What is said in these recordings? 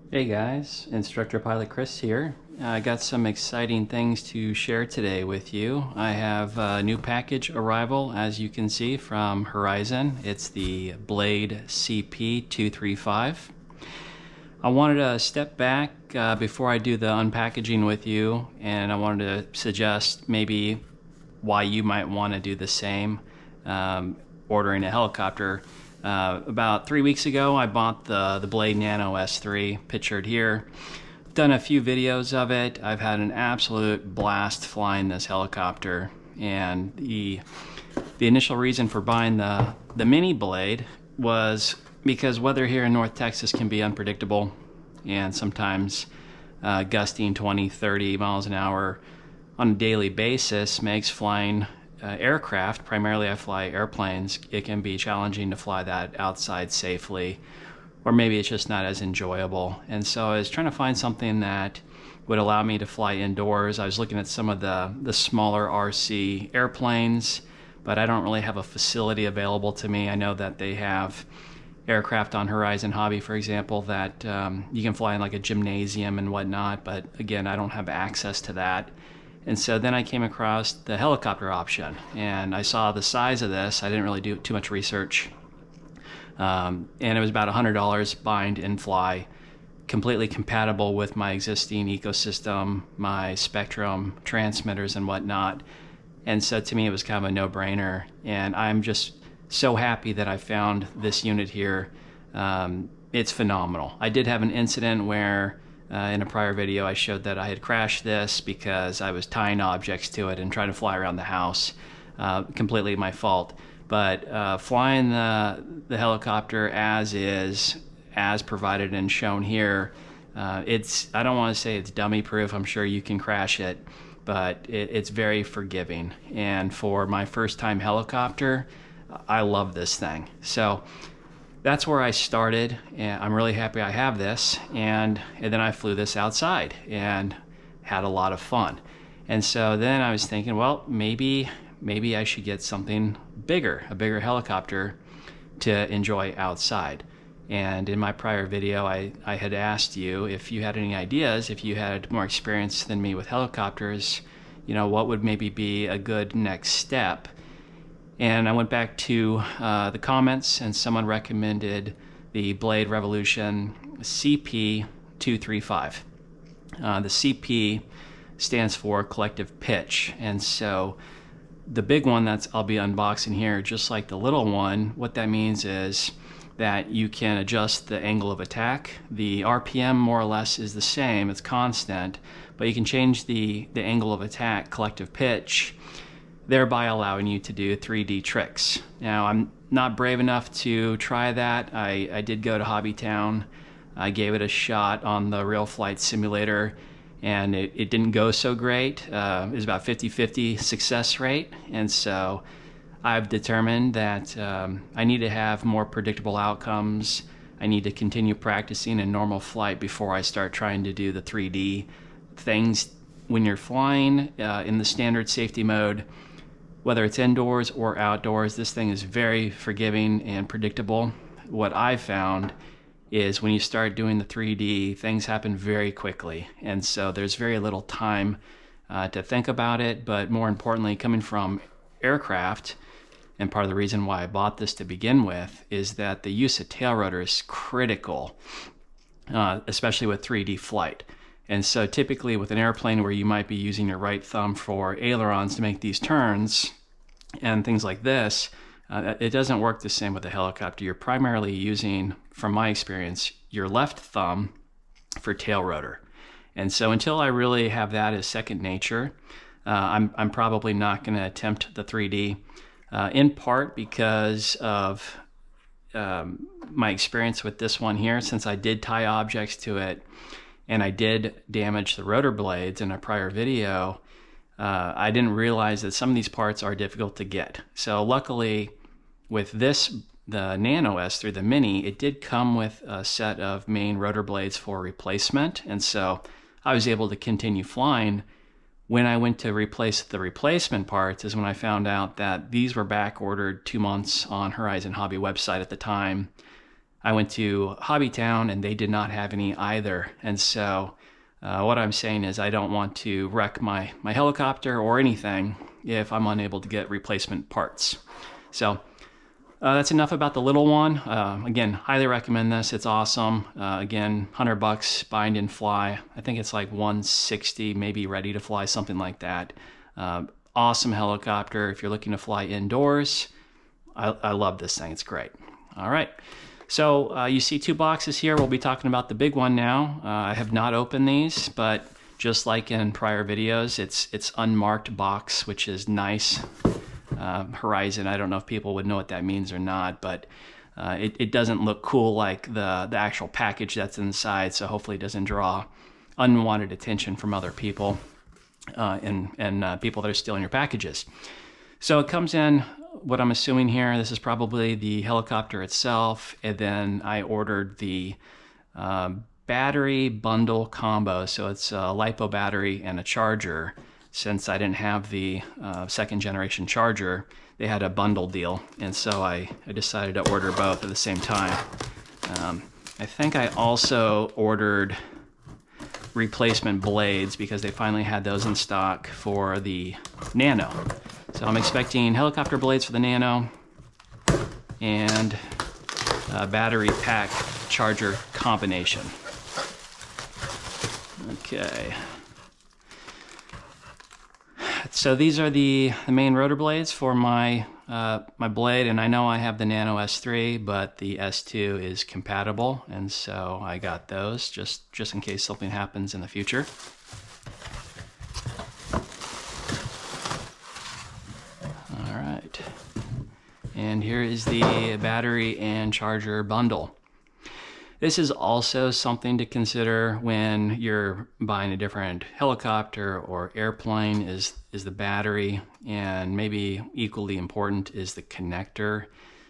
Hey guys, Instructor Pilot Chris here. I got some exciting things to share today with you. I have a new package arrival, as you can see, from Horizon. It's the Blade CP235. I wanted to step back before I do the unpackaging with you, and I wanted to suggest maybe why you might want to do the same, ordering a helicopter. About 3 weeks ago, I bought the Blade Nano S3, pictured here. Done a few videos of it. I've had an absolute blast flying this helicopter, and the initial reason for buying the mini Blade was because weather here in North Texas can be unpredictable, and sometimes gusting 20, 30 miles an hour on a daily basis makes flying aircraft, primarily I fly airplanes, it can be challenging to fly that outside safely, or maybe it's just not as enjoyable. And so I was trying to find something that would allow me to fly indoors. I was looking at some of the smaller RC airplanes, but I don't really have a facility available to me. I know that they have aircraft on Horizon Hobby, for example, that you can fly in like a gymnasium and whatnot, but again, I don't have access to that. And so then I came across the helicopter option, and I saw the size of this. I didn't really do too much research, and it was about $100 bind and fly, completely compatible with my existing ecosystem, my Spektrum transmitters and whatnot. And so to me, it was kind of a no-brainer, and I'm just so happy that I found this unit here. It's phenomenal. I did have an incident where in a prior video I showed that I had crashed this because I was tying objects to it and trying to fly around the house. Completely my fault. But flying the helicopter as is, as provided and shown here, I don't want to say it's dummy proof. I'm sure you can crash it, but it's very forgiving. And for my first time helicopter, I love this thing. So that's where I started, and I'm really happy I have this. And then I flew this outside and had a lot of fun. And so then I was thinking, well, maybe I should get something bigger, a bigger helicopter to enjoy outside. And in my prior video, I had asked you if you had any ideas, if you had more experience than me with helicopters, what would maybe be a good next step. And I went back to the comments, and someone recommended the Blade Revolution CP235. The CP stands for collective pitch, and so the big one that I'll be unboxing here, just like the little one, what that means is that you can adjust the angle of attack. The RPM more or less is the same, it's constant, but you can change the angle of attack, collective pitch, thereby allowing you to do 3D tricks. Now, I'm not brave enough to try that. I did go to Hobbytown. I gave it a shot on the Real Flight Simulator, and it didn't go so great. It was about 50-50 success rate, and so I've determined that I need to have more predictable outcomes. I need to continue practicing in normal flight before I start trying to do the 3D things. When you're flying in the standard safety mode, whether it's indoors or outdoors, this thing is very forgiving and predictable. What I've found is when you start doing the 3D, things happen very quickly. And so there's very little time to think about it. But more importantly, coming from aircraft, and part of the reason why I bought this to begin with, is that the use of tail rotor is critical, especially with 3D flight. And so typically with an airplane where you might be using your right thumb for ailerons to make these turns and things like this, it doesn't work the same with a helicopter. You're primarily using, from my experience, your left thumb for tail rotor. And so until I really have that as second nature, I'm probably not going to attempt the 3D, in part because of my experience with this one here. Since I did tie objects to it, and I did damage the rotor blades in a prior video, I didn't realize that some of these parts are difficult to get. So luckily with this, the Nano S3, the Mini, it did come with a set of main rotor blades for replacement, and so I was able to continue flying. When I went to replace the replacement parts is when I found out that these were back ordered 2 months on Horizon Hobby website at the time. I went to Hobbytown and they did not have any either. And so what I'm saying is I don't want to wreck my helicopter or anything if I'm unable to get replacement parts. So that's enough about the little one. Again, highly recommend this. It's awesome. Again, $100, bind and fly. I think it's like $160, maybe ready to fly, something like that. Awesome helicopter if you're looking to fly indoors. I love this thing. It's great. All right. So you see 2 boxes here. We'll be talking about the big one now. I have not opened these, but just like in prior videos, it's unmarked box, which is nice. Horizon, I don't know if people would know what that means or not, but it doesn't look cool like the actual package that's inside, so hopefully it doesn't draw unwanted attention from other people and people that are stealing your packages. So it comes in, what I'm assuming here, this is probably the helicopter itself, and then I ordered the battery bundle combo, so it's a LiPo battery and a charger. Since I didn't have the 2nd generation charger, they had a bundle deal, and so I decided to order both at the same time. I think I also ordered replacement blades because they finally had those in stock for the Nano. So I'm expecting helicopter blades for the Nano and a battery pack charger combination. Okay. So these are the main rotor blades for my my blade, and I know I have the Nano S3, but the S2 is compatible, and so I got those just in case something happens in the future. All right, and here is the battery and charger bundle. This is also something to consider when you're buying a different helicopter or airplane is the battery, and maybe equally important is the connector.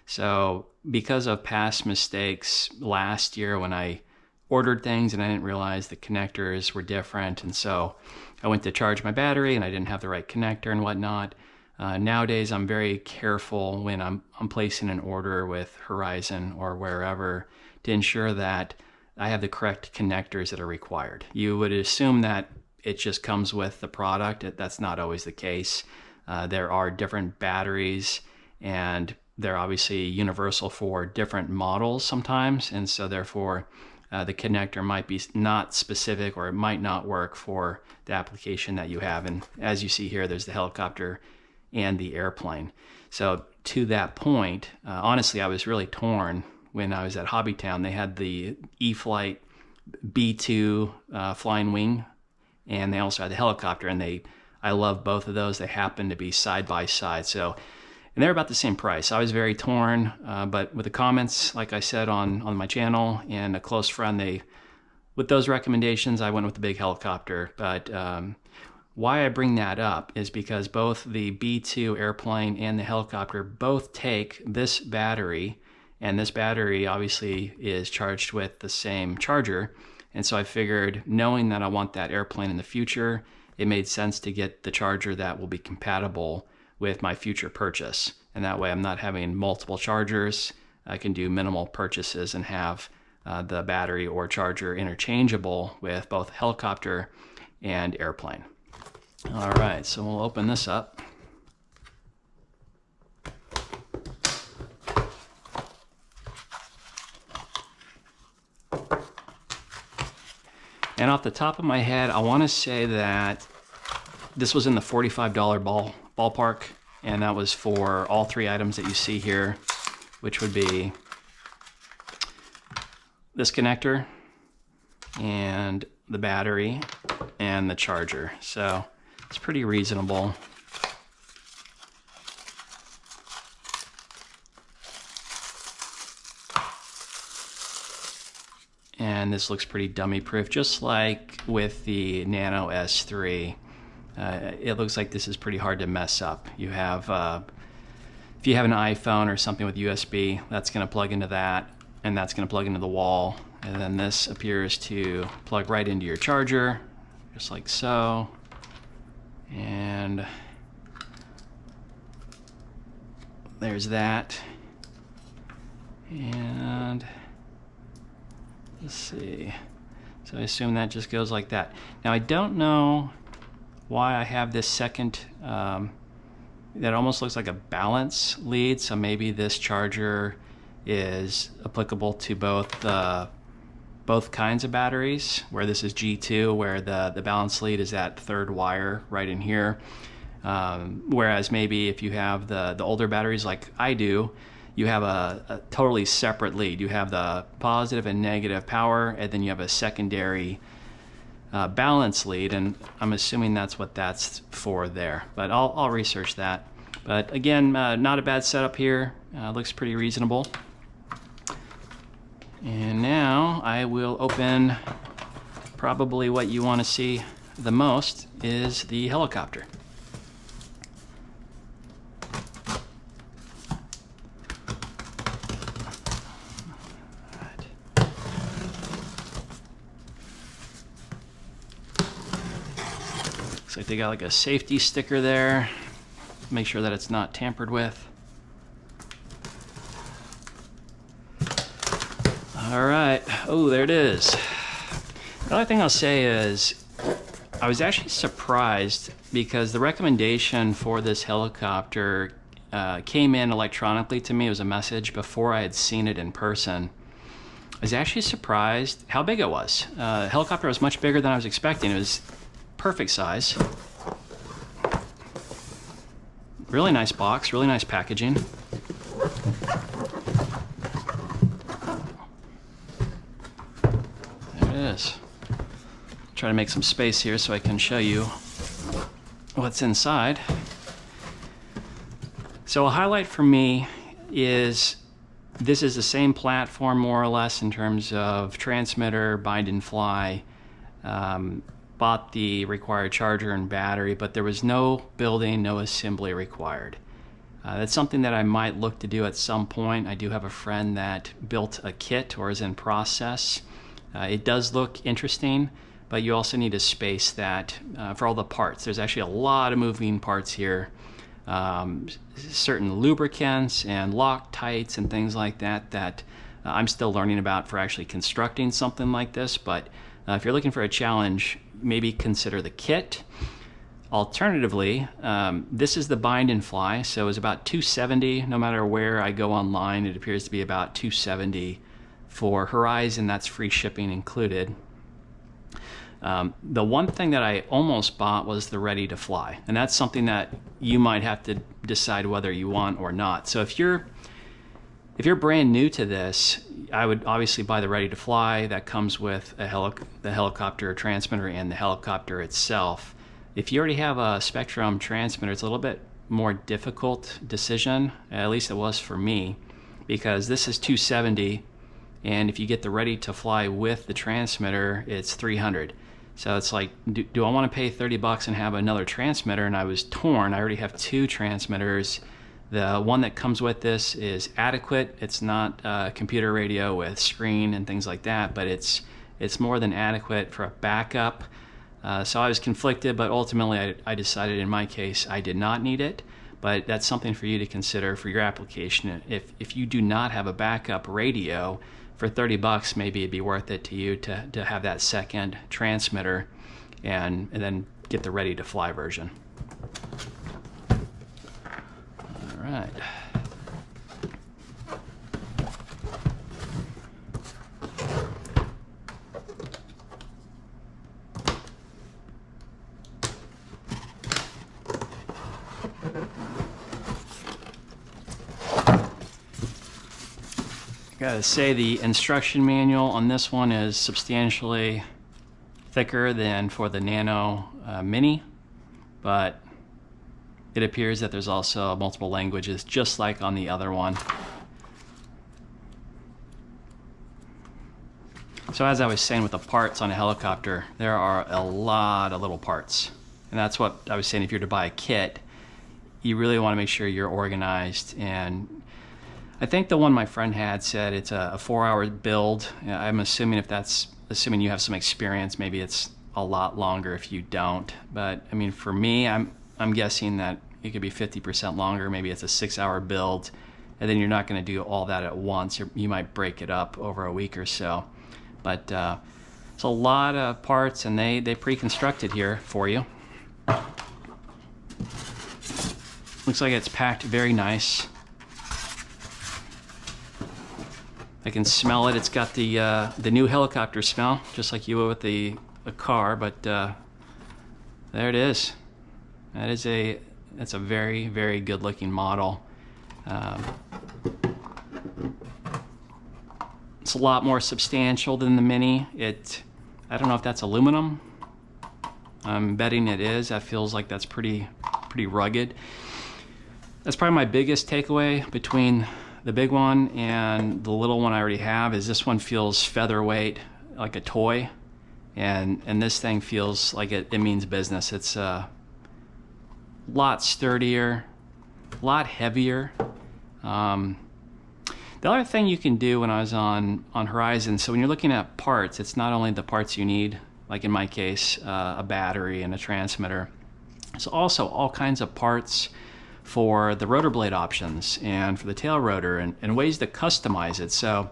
So because of past mistakes last year when I ordered things and I didn't realize the connectors were different, and so I went to charge my battery and I didn't have the right connector and whatnot. Nowadays I'm very careful when I'm placing an order with Horizon or wherever to ensure that I have the correct connectors that are required. You would assume that it just comes with the product. That's not always the case. There are different batteries, and they're obviously universal for different models sometimes, and so therefore the connector might be not specific, or it might not work for the application that you have. And as you see here, there's the helicopter and the airplane. So to that point, honestly, I was really torn when I was at Hobbytown. They had the E-flite B2 flying wing, and they also had the helicopter, and I love both of those. They happen to be side by side, so, and they're about the same price. I was very torn, but with the comments, like I said on my channel, and a close friend, with those recommendations, I went with the big helicopter. But why I bring that up is because both the B2 airplane and the helicopter both take this battery, and this battery obviously is charged with the same charger. And so I figured, knowing that I want that airplane in the future, it made sense to get the charger that will be compatible with my future purchase. And that way I'm not having multiple chargers. I can do minimal purchases and have the battery or charger interchangeable with both helicopter and airplane. All right, so we'll open this up. And off the top of my head, I want to say that this was in the $45 ballpark, and that was for all 3 items that you see here, which would be this connector and the battery and the charger. So it's pretty reasonable. And this looks pretty dummy proof, just like with the Nano S3. It looks like this is pretty hard to mess up. You have, if you have an iPhone or something with USB, that's going to plug into that, and that's going to plug into the wall. And then this appears to plug right into your charger, just like so. And there's that. And Let's see. So I assume that just goes like that. Now I don't know why I have this second, that almost looks like a balance lead. So maybe this charger is applicable to both kinds of batteries, where this is G2, where the balance lead is that third wire right in here. Whereas maybe if you have the older batteries like I do, you have a totally separate lead. You have the positive and negative power, and then you have a secondary balance lead, and I'm assuming that's what that's for there. But I'll research that. But again, not a bad setup here. Looks pretty reasonable. And now I will open probably what you want to see the most is the helicopter. Looks like they got like a safety sticker there. Make sure that it's not tampered with. All right, oh, there it is. The only thing I'll say is I was actually surprised because the recommendation for this helicopter came in electronically to me. It was a message before I had seen it in person. I was actually surprised how big it was. The helicopter was much bigger than I was expecting. It was perfect size. Really nice box, really nice packaging. There it is. Try to make some space here so I can show you what's inside. So a highlight for me is this is the same platform more or less in terms of transmitter, bind and fly. Bought the required charger and battery, but there was no building, no assembly required. That's something that I might look to do at some point. I do have a friend that built a kit or is in process. It does look interesting, but you also need to space that for all the parts. There's actually a lot of moving parts here. Certain lubricants and Loctites and things like that that I'm still learning about for actually constructing something like this. But if you're looking for a challenge, maybe consider the kit. Alternatively, this is the bind and fly, so it's about $270. No matter where I go online, it appears to be about $270. For Horizon, that's free shipping included. The one thing that I almost bought was the Ready to Fly, and that's something that you might have to decide whether you want or not. So if you're brand new to this, I would obviously buy the Ready to Fly. That comes with the helicopter transmitter and the helicopter itself. If you already have a Spektrum transmitter, it's a little bit more difficult decision, at least it was for me, because this is $270, and if you get the Ready to Fly with the transmitter, it's $300. So it's like, do I want to pay $30 and have another transmitter? And I was torn. I already have two transmitters. The one that comes with this is adequate. It's not computer radio with screen and things like that, but it's more than adequate for a backup. So I was conflicted, but ultimately I decided in my case I did not need it. But that's something for you to consider for your application. If you do not have a backup radio, for $30 maybe it'd be worth it to you to have that second transmitter and then get the Ready to Fly version. All right. Gotta say, the instruction manual on this one is substantially thicker than for the Nano Mini, but it appears that there's also multiple languages, just like on the other one. So as I was saying with the parts on a helicopter, there are a lot of little parts. And that's what I was saying, if you're to buy a kit, you really want to make sure you're organized. And I think the one my friend had said it's a 4-hour build. I'm assuming assuming you have some experience, maybe it's a lot longer if you don't. But I mean, for me, I'm guessing that it could be 50% longer. Maybe it's a 6-hour build, and then you're not going to do all that at once. You might break it up over a week or so. But it's a lot of parts, and they pre-constructed here for you. Looks like it's packed very nice. I can smell it. It's got the new helicopter smell, just like you would with a car. But there it is. That's a very, very good looking model. It's a lot more substantial than the Mini. I don't know if that's aluminum. I'm betting it is. That feels like that's pretty rugged. That's probably my biggest takeaway between the big one and the little one I already have, is this one feels featherweight, like a toy, and this thing feels like it means business. It's a lot sturdier, a lot heavier. The other thing you can do when I was on Horizon, so when you're looking at parts, it's not only the parts you need, like in my case, a battery and a transmitter. It's also all kinds of parts for the rotor blade options and for the tail rotor, and ways to customize it. So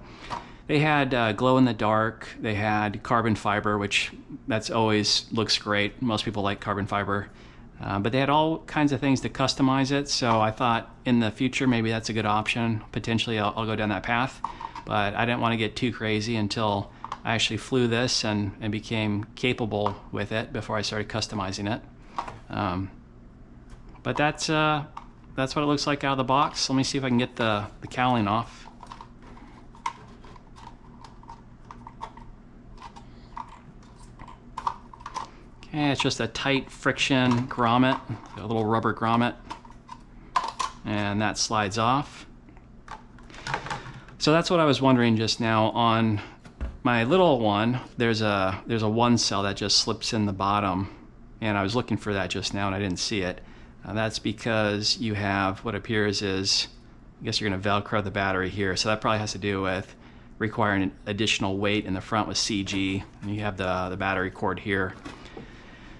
they had glow in the dark, they had carbon fiber, which that's always looks great. Most people like carbon fiber. But they had all kinds of things to customize it, so I thought in the future maybe that's a good option. Potentially I'll go down that path, but I didn't want to get too crazy until I actually flew this and became capable with it before I started customizing it. But that's what it looks like out of the box. Let me see if I can get the cowling off. Okay, it's just a tight friction grommet, a little rubber grommet, and that slides off. So that's what I was wondering just now. On my little one, there's a one cell that just slips in the bottom, and I was looking for that just now and I didn't see it. That's because you have what appears is, I guess you're going to Velcro the battery here, so that probably has to do with requiring additional weight in the front with CG, and you have the battery cord here.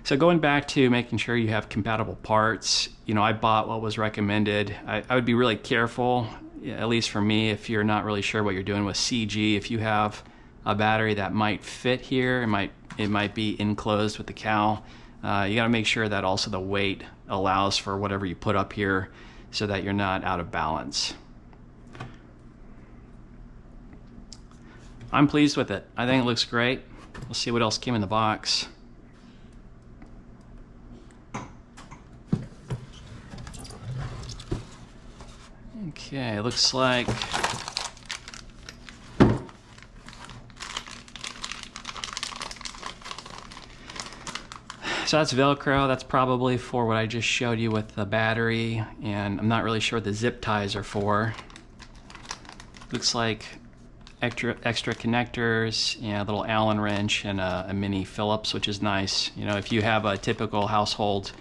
So going back to making sure you have compatible parts, I bought what was recommended. I would be really careful, at least for me, if you're not really sure what you're doing with CG. If you have a battery that might fit here, it might be enclosed with the cowl. You got to make sure that also the weight allows for whatever you put up here, so that you're not out of balance. I'm pleased with it. I think it looks great. We'll see what else came in the box. Okay, it looks like so that's Velcro. That's probably for what I just showed you with the battery, and I'm not really sure what the zip ties are for. Looks like extra connectors, and a little Allen wrench, and a mini Phillips, which is nice. If you have a typical household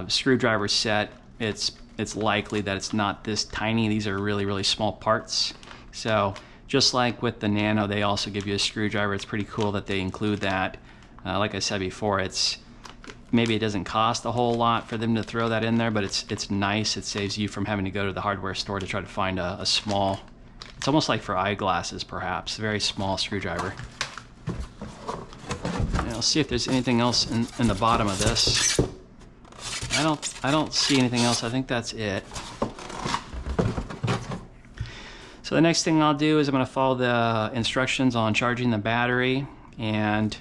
screwdriver set, it's likely that it's not this tiny. These are really, really small parts. So just like with the Nano, they also give you a screwdriver. It's pretty cool that they include that. Like I said before, maybe it doesn't cost a whole lot for them to throw that in there, but it's nice. It saves you from having to go to the hardware store to try to find a small, it's almost like for eyeglasses perhaps, a very small screwdriver. And I'll see if there's anything else in the bottom of this. I don't see anything else. I think that's it. So the next thing I'll do is I'm going to follow the instructions on charging the battery, and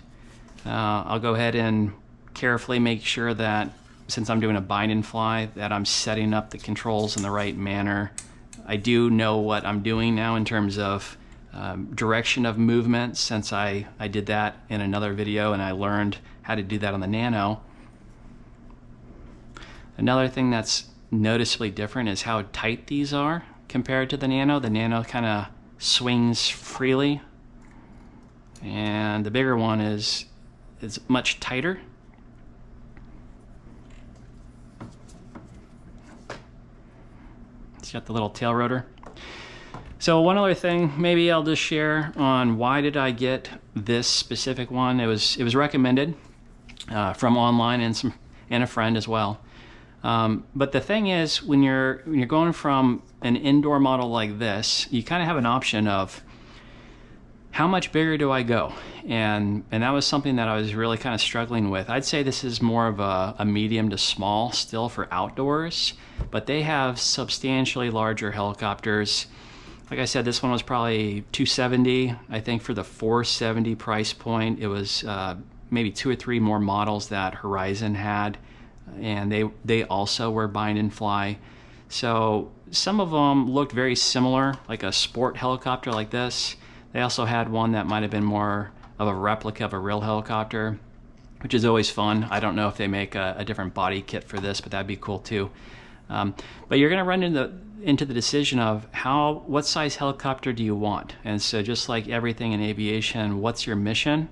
I'll go ahead and carefully make sure that, since I'm doing a bind and fly, that I'm setting up the controls in the right manner. I do know what I'm doing now in terms of direction of movement, since I did that in another video and I learned how to do that on the Nano. Another thing that's noticeably different is how tight these are compared to the Nano. The Nano kind of swings freely, and the bigger one is much tighter. It's got the little tail rotor. So one other thing maybe I'll just share on why did I get this specific one. It was recommended from online and a friend as well. But the thing is, when you're going from an indoor model like this, you kind of have an option of how much bigger do I go? And that was something that I was really kind of struggling with. I'd say this is more of a medium to small still for outdoors, but they have substantially larger helicopters. Like I said, this one was probably $270. I think for the $470 price point, it was maybe 2 or 3 more models that Horizon had, and they also were bind and fly. So some of them looked very similar, like a sport helicopter like this. They also had one that might have been more of a replica of a real helicopter, which is always fun. I don't know if they make a different body kit for this, but that'd be cool too. But you're going to run into the decision of what size helicopter do you want? And so just like everything in aviation, what's your mission?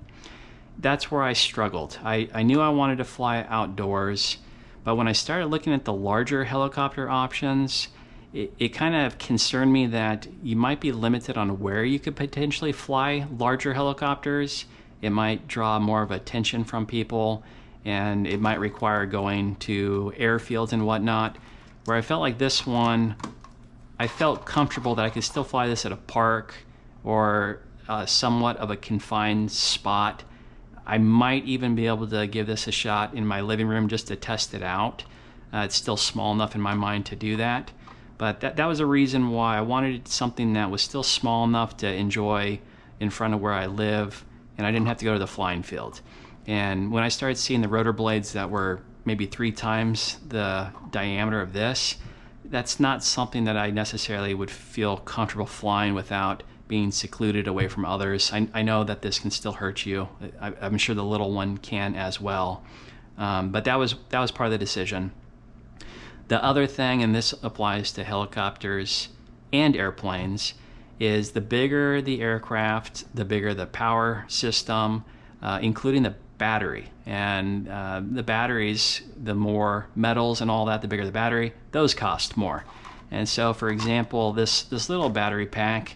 That's where I struggled. I knew I wanted to fly outdoors, but when I started looking at the larger helicopter options, it kind of concerned me that you might be limited on where you could potentially fly larger helicopters. It might draw more of attention from people, and it might require going to airfields and whatnot, where I felt like this one, I felt comfortable that I could still fly this at a park or somewhat of a confined spot. I might even be able to give this a shot in my living room just to test it out. It's still small enough in my mind to do that. But that was a reason why I wanted something that was still small enough to enjoy in front of where I live, and I didn't have to go to the flying field. And when I started seeing the rotor blades that were maybe 3 times the diameter of this, that's not something that I necessarily would feel comfortable flying without being secluded away from others. I know that this can still hurt you. I'm sure the little one can as well. But that was part of the decision. The other thing, and this applies to helicopters and airplanes, is the bigger the aircraft, the bigger the power system, including the battery. And the batteries, the more metals and all that, the bigger the battery, those cost more. And so, for example, this little battery pack,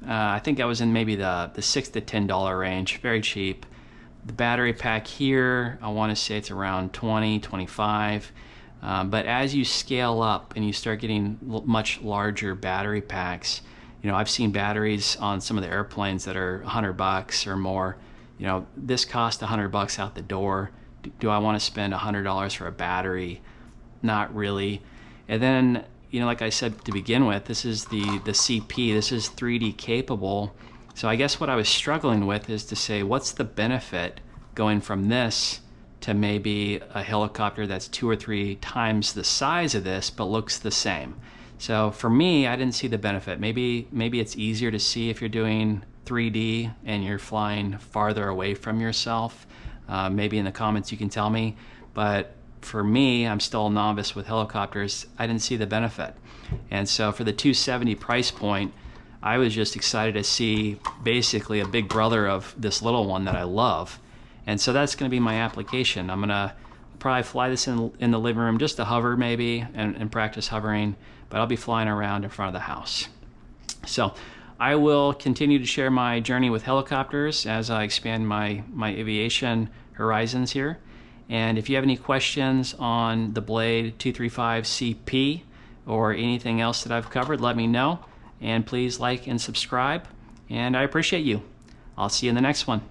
I think I was in maybe the $6 to $10 range, very cheap. The battery pack here, I want to say it's around 20, 25. But as you scale up and you start getting much larger battery packs, I've seen batteries on some of the airplanes that are $100 or more. This cost $100 out the door. Do I want to spend $100 for a battery? Not really. And then, like I said to begin with, this is the CP. This is 3D capable. So I guess what I was struggling with is to say, what's the benefit going from this to maybe a helicopter that's 2 or 3 times the size of this but looks the same? So for me, I didn't see the benefit. Maybe it's easier to see if you're doing 3D and you're flying farther away from yourself. Maybe in the comments you can tell me. But for me, I'm still a novice with helicopters. I didn't see the benefit. And so for the $270 price point, I was just excited to see basically a big brother of this little one that I love. And so that's going to be my application. I'm going to probably fly this in the living room just to hover maybe and practice hovering, but I'll be flying around in front of the house. So I will continue to share my journey with helicopters as I expand my aviation horizons here. And if you have any questions on the Blade 235 CP or anything else that I've covered, let me know. And please like and subscribe. And I appreciate you. I'll see you in the next one.